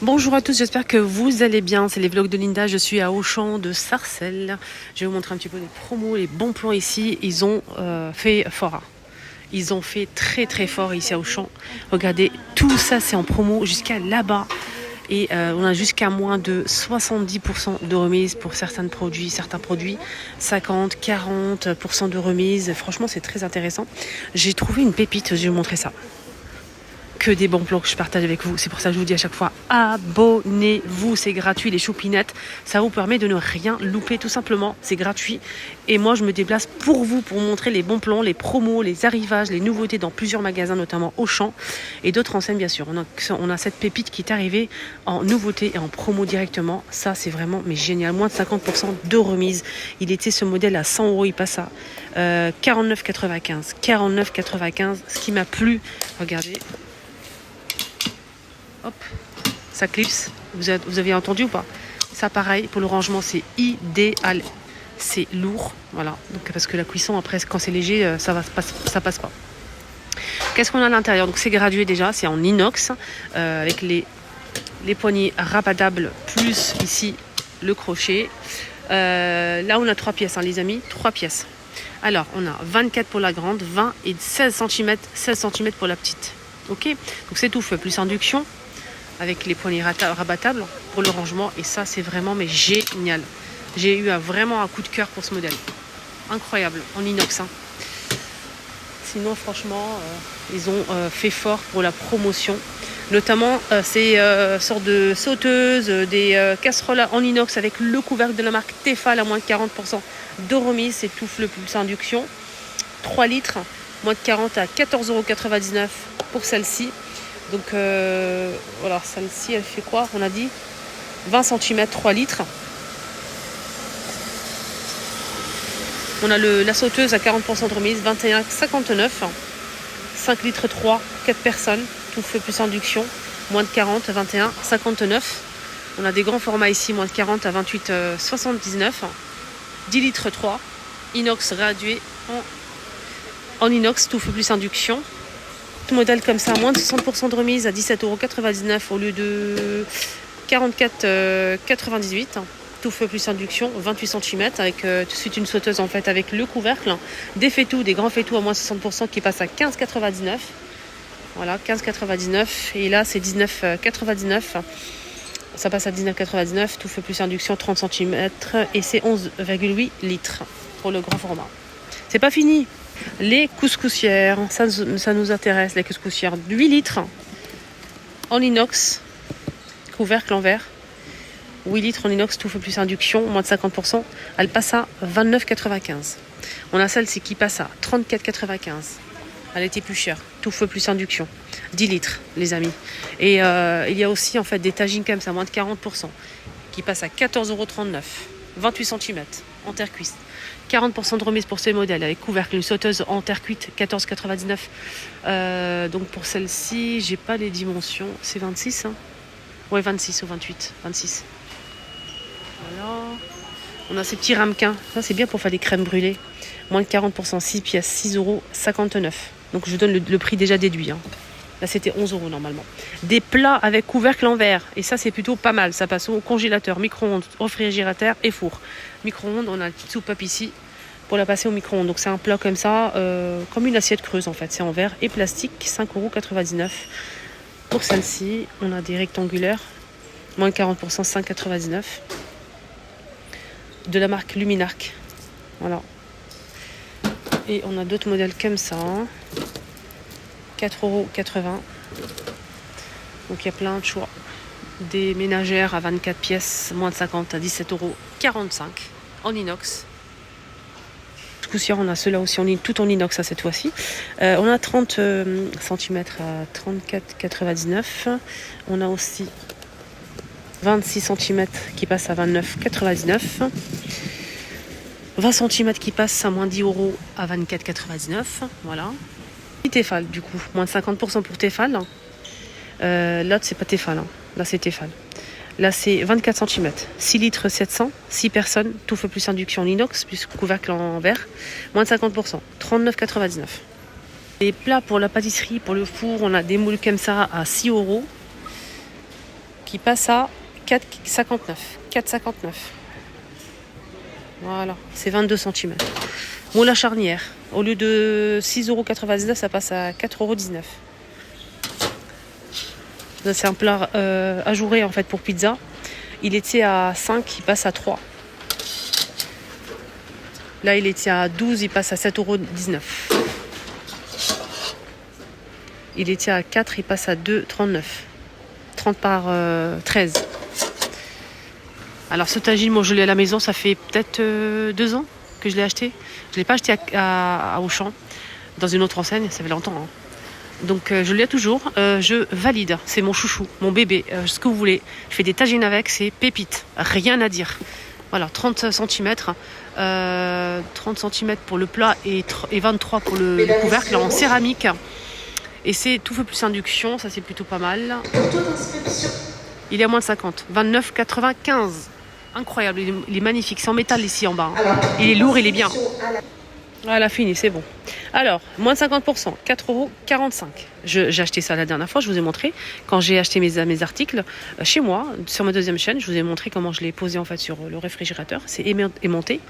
Bonjour à tous, j'espère que vous allez bien. C'est les vlogs de Linda, je suis à Auchan de Sarcelles. Je vais vous montrer un petit peu les promos, les bons plans ici. Ils ont fait fort. Ils ont fait très fort ici à Auchan. Regardez, tout ça c'est en promo jusqu'à là-bas. Et on a jusqu'à moins de 70% de remise pour certains produits, 50, 40% de remise. Franchement, c'est très intéressant. J'ai trouvé une pépite, je vais vous montrer ça. Que des bons plans que je partage avec vous. C'est pour ça que je vous dis à chaque fois, abonnez-vous, c'est gratuit, les choupinettes. Ça vous permet de ne rien louper, tout simplement. C'est gratuit. Et moi, je me déplace pour vous, pour vous montrer les bons plans, les promos, les arrivages, les nouveautés dans plusieurs magasins, notamment Auchan et d'autres enseignes, bien sûr. On a cette pépite qui est arrivée en nouveauté et en promo directement. Ça, c'est vraiment génial. Moins de 50% de remise. Il était ce modèle à 100 €, il passe à 49,95. 49,95. Ce qui m'a plu, regardez. Hop, ça clipse. Vous avez entendu ou pas? Ça, pareil, pour le rangement, c'est idéal. C'est lourd, voilà. Donc, parce que la cuisson, après, quand c'est léger, ça passe pas. Qu'est-ce qu'on a à l'intérieur? Donc, c'est gradué déjà, c'est en inox, avec les poignées rabattables, plus ici le crochet. Là, on a 3 pièces, les amis, 3 pièces. Alors, on a 24 pour la grande, 20 et 16 cm pour la petite. Ok, donc c'est tout fait, plus induction avec les poignées rabattables pour le rangement. Et ça, c'est vraiment génial. J'ai eu vraiment un coup de cœur pour ce modèle. Incroyable, en inox. Sinon, franchement, ils ont fait fort pour la promotion. Notamment, ces sortes de sauteuses, des casseroles en inox avec le couvercle de la marque Tefal à moins de 40% de remise. C'est tout le plus induction. 3 litres, moins de 40 à 14,99 € pour celle-ci. Donc voilà, celle-ci, elle fait quoi? On a dit 20 cm, 3 litres. On a la sauteuse à 40% de remise, 21,59 €. 5 litres 3, 4 personnes, tout feu plus induction, moins de 40, 21,59 €. On a des grands formats ici, moins de 40 à 28,79 €. 10 litres 3, inox gradué en inox, tout feu plus induction. Modèle comme ça, moins de 60% de remise à 17,99 € au lieu de 44,98 €. Tout feu plus induction, 28 cm avec tout de suite une sauteuse en fait avec le couvercle. Des fétous, des grands fétous à moins de 60% qui passent à 15,99 €. Voilà, 15,99 € et là c'est 19,99 €. Ça passe à 19,99 €, tout feu plus induction, 30 cm et c'est 11,8 litres pour le grand format. C'est pas fini. Les couscoussières, ça nous intéresse, les couscoussières 8 litres en inox, couvercle en verre. 8 litres en inox, tout feu plus induction, moins de 50%. Elle passe à 29,95 €. On a celle-ci qui passe à 34,95 €. Elle était plus chère, tout feu plus induction. 10 litres, les amis. Et il y a aussi en fait des tagines comme ça, moins de 40%, qui passent à 14,39 €. 28 cm en terre cuite. 40% de remise pour ce modèle avec couvercle, une sauteuse en terre cuite, 14,99 €. Donc pour celle-ci, j'ai pas les dimensions. C'est 26 Ouais, 26 ou 28. 26. Voilà. On a ces petits ramequins. Ça, c'est bien pour faire des crèmes brûlées. Moins de 40%, 6 pièces, 6,59 €. Donc je vous donne le prix déjà déduit. Là, c'était 11 € normalement. Des plats avec couvercle en verre. Et ça, c'est plutôt pas mal. Ça passe au congélateur, micro-ondes, réfrigérateur et four. Micro-ondes, on a une petite soupape ici pour la passer au micro-ondes. Donc, c'est un plat comme ça, comme une assiette creuse en fait. C'est en verre et plastique, 5,99 €. Pour celle-ci, on a des rectangulaires, moins de 40%, 5,99 €. De la marque Luminarc. Voilà. Et on a d'autres modèles comme ça. 4,80 €. Donc il y a plein de choix. Des ménagères à 24 pièces, moins de 50 à 17,45 € en inox. Couscoussière, on a ceux-là aussi tout en inox à cette fois-ci. On a 30 cm à 34,99 €. On a aussi 26 cm qui passe à 29,99 €. 20 cm qui passe à moins 10 € à 24,99 €. Voilà. Tefal du coup, moins de 50% pour Tefal. L'autre c'est pas Tefal, là c'est Tefal. Là c'est 24 cm, 6 litres 700, 6 personnes, tout feu plus induction en inox, plus couvercle en verre, moins de 50%, 39,99 €. Les plats pour la pâtisserie, pour le four, on a des moules comme ça à 6 € qui passe à 4,59. 4,59. Voilà, c'est 22 cm. Moule à charnière. Au lieu de 6,99 €, ça passe à 4,19 €. C'est un plat ajouré en fait pour pizza. Il était à 5, il passe à 3. Là, il était à 12, il passe à 7,19 €. Il était à 4, il passe à 2,39. 30 par 13. Alors ce tagine, moi je l'ai à la maison, ça fait peut-être 2 ans que je l'ai acheté. Je ne l'ai pas acheté à Auchan, dans une autre enseigne, ça fait longtemps. Hein. Donc je l'ai toujours, je valide, c'est mon chouchou, mon bébé, ce que vous voulez. Je fais des tagines avec, c'est pépite, rien à dire. Voilà, 30 cm, 30 cm pour le plat et 23 pour le couvercle en céramique. Et c'est tout feu plus induction, ça c'est plutôt pas mal. Il est à moins de 50, 29,95. Incroyable, il est magnifique, c'est en métal ici en bas. Hein. Il est lourd, il est bien. Voilà, fini, c'est bon. Alors, moins de 50%, 4,45 €. J'ai acheté ça la dernière fois, je vous ai montré. Quand j'ai acheté mes articles chez moi, sur ma deuxième chaîne, je vous ai montré comment je l'ai posé en fait sur le réfrigérateur. C'est aimanté.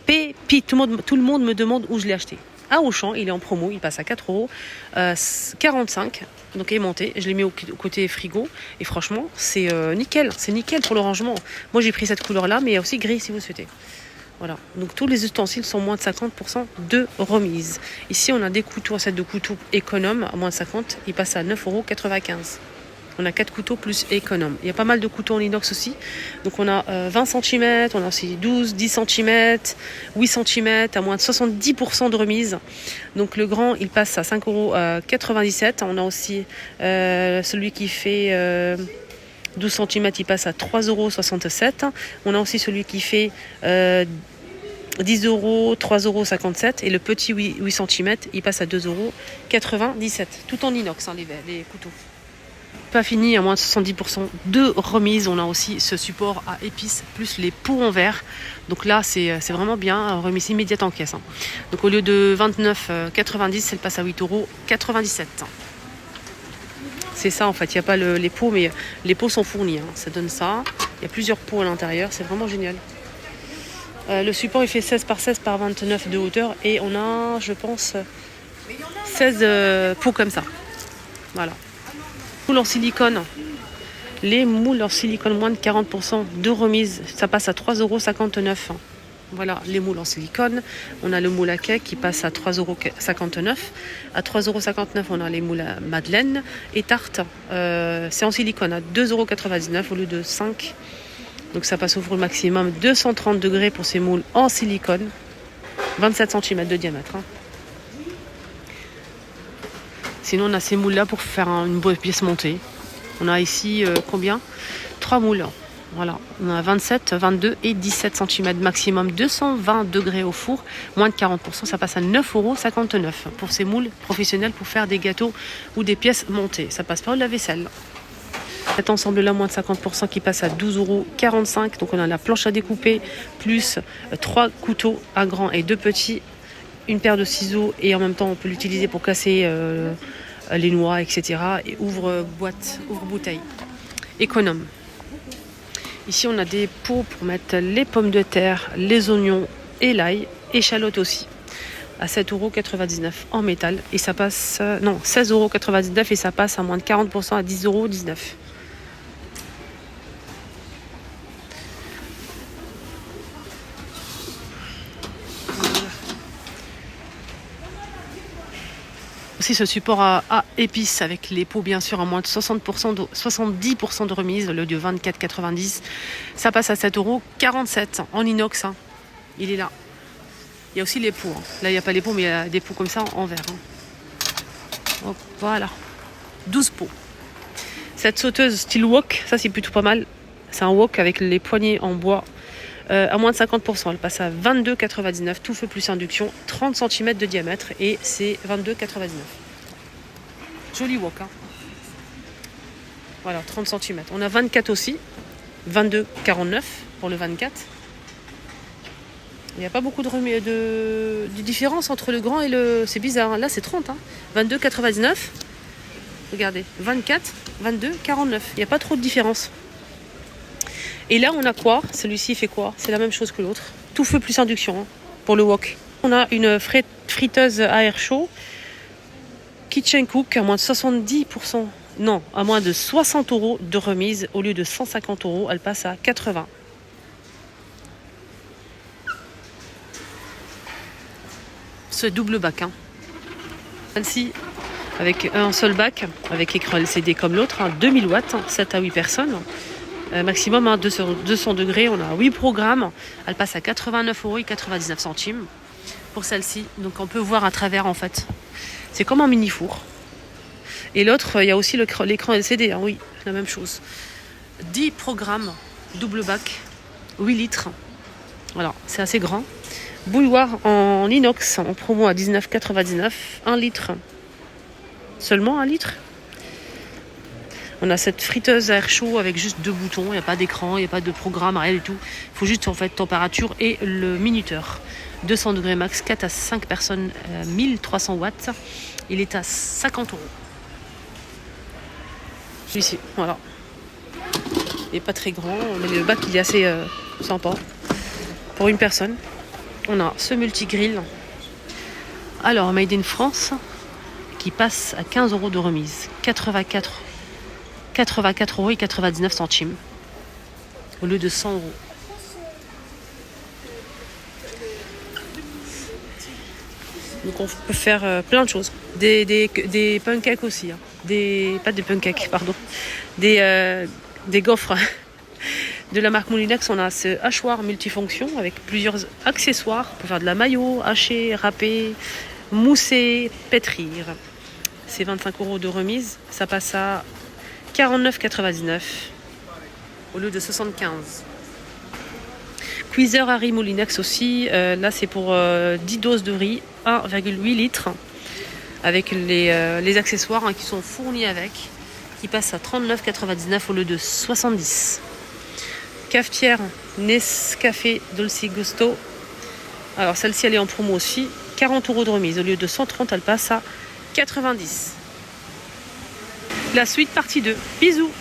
Pépite, tout le monde me demande où je l'ai acheté. À Auchan, il est en promo, il passe à 4,45 €, donc aimanté. Je l'ai mis au côté frigo et franchement, c'est nickel pour le rangement. Moi, j'ai pris cette couleur-là, mais il y a aussi gris si vous souhaitez. Voilà, donc tous les ustensiles sont moins de 50% de remise. Ici, on a des couteaux, un set de couteaux économes à moins de 50, il passe à 9,95 €. On a 4 couteaux plus économe. Il y a pas mal de couteaux en inox aussi. Donc on a 20 cm, on a aussi 12, 10 cm, 8 cm, à moins de 70% de remise. Donc le grand, il passe à 5,97 €. On a aussi celui qui fait 12 cm, il passe à 3,67 €. On a aussi celui qui fait 10 €, 3,57 €. Et le petit 8 cm, il passe à 2,97 €. Tout en inox, hein, les couteaux. Pas fini, à moins de 70% de remise. On a aussi ce support à épices plus les pots en verre. Donc là, c'est vraiment bien, remise immédiate en caisse. Hein. Donc au lieu de 29,90 €, elle passe à 8,97 €. C'est ça en fait, il n'y a pas les pots, mais les pots sont fournis. Hein. Ça donne ça. Il y a plusieurs pots à l'intérieur, c'est vraiment génial. Le support, il fait 16 par 16 par 29 de hauteur. Et on a, je pense, 16 pots comme ça. Voilà. Moules en silicone. Les moules en silicone, moins de 40% de remise. Ça passe à 3,59 €. Voilà, les moules en silicone. On a le moule à cake qui passe à 3,59 €. À 3,59 €, on a les moules à madeleine et tarte. C'est en silicone à 2,99 € au lieu de 5 €. Donc ça passe au four maximum 230 degrés pour ces moules en silicone. 27 cm de diamètre. Hein. Sinon, on a ces moules-là pour faire une bonne pièce montée. On a ici combien 3 moules. Voilà, on a 27, 22 et 17 cm maximum, 220 degrés au four, moins de 40%, ça passe à 9,59 € pour ces moules professionnels pour faire des gâteaux ou des pièces montées. Ça passe pas au lave-vaisselle. Cet ensemble-là, moins de 50% qui passe à 12,45 €. Donc on a la planche à découper, plus 3 couteaux, un grand et 2 petits, une paire de ciseaux et en même temps on peut l'utiliser pour casser les noix, etc. Et ouvre-boîte, ouvre-bouteille. Économe. Ici, on a des pots pour mettre les pommes de terre, les oignons et l'ail, échalotes aussi, à 7,99 € en métal. Et ça passe, 16,99 € et ça passe à moins de 40% à 10,19 €. Aussi ce support à épices avec les pots bien sûr à moins de 70% de remise, le de 24,90 €. Ça passe à 7,47 € en inox. Hein. Il est là. Il y a aussi les pots. Hein. Là il n'y a pas les pots mais il y a des pots comme ça en verre. Hein. Donc, voilà. 12 pots. Cette sauteuse style wok, ça c'est plutôt pas mal. C'est un wok avec les poignées en bois. À moins de 50%, elle passe à 22,99 €, tout feu plus induction, 30 cm de diamètre et c'est 22,99 €. Joli wok. Hein. Voilà, 30 cm. On a 24 aussi, 22,49 € pour le 24. Il n'y a pas beaucoup de différence entre le grand et le... C'est bizarre, hein. Là c'est 30, hein. 22,99 €. regardez, 24, 22, 49. Il n'y a pas trop de différence. Et là, on a quoi? Celui-ci fait quoi? C'est la même chose que l'autre. Tout feu plus induction hein, pour le wok. On a une friteuse à air chaud. Kitchen Cook à moins de 70%. Non, à moins de 60 € de remise. Au lieu de 150 €, elle passe à 80. Ce double bac. Hein. Celle-ci, avec un seul bac, avec écran LCD comme l'autre, hein, 2000 watts, 7 à 8 personnes. Maximum, hein, 200 degrés, on a 8 programmes. Elle passe à 89 € et 99 centimes pour celle-ci. Donc on peut voir à travers en fait. C'est comme un mini four. Et l'autre, il y a aussi l'écran LCD, hein, oui, la même chose. 10 programmes, double bac, 8 litres. Voilà, c'est assez grand. Bouilloire en inox, en promo à 19,99, 1 litre. Seulement 1 litre. On a cette friteuse à air chaud avec juste 2 boutons, il n'y a pas d'écran, il n'y a pas de programme, rien du tout. Il faut juste en fait température et le minuteur. 200 degrés max, 4 à 5 personnes, 1300 watts. Il est à 50 €. Celui-ci, voilà. Il n'est pas très grand, mais le bac il est assez sympa. Pour une personne. On a ce multigrill. Alors, Made in France, qui passe à 15 € de remise. 84 € et 99 centimes. Au lieu de 100 €. Donc on peut faire plein de choses. Des pancakes aussi. Hein. Pas des pancakes, pardon. Des gaufres. De la marque Moulinex, on a ce hachoir multifonction avec plusieurs accessoires pour faire de la mayo, hacher, râper, mousser, pétrir. C'est 25 € de remise. Ça passe à 49,99 au lieu de 75. Cuiseur Harry Moulinex aussi. Là, c'est pour 10 doses de riz, 1,8 litres. Avec les accessoires hein, qui sont fournis avec. Qui passent à 39,99 au lieu de 70. Cafetière Nescafé Dolce Gusto. Alors celle-ci elle est en promo aussi. 40 € de remise. Au lieu de 130, elle passe à 90. La suite partie 2. Bisous.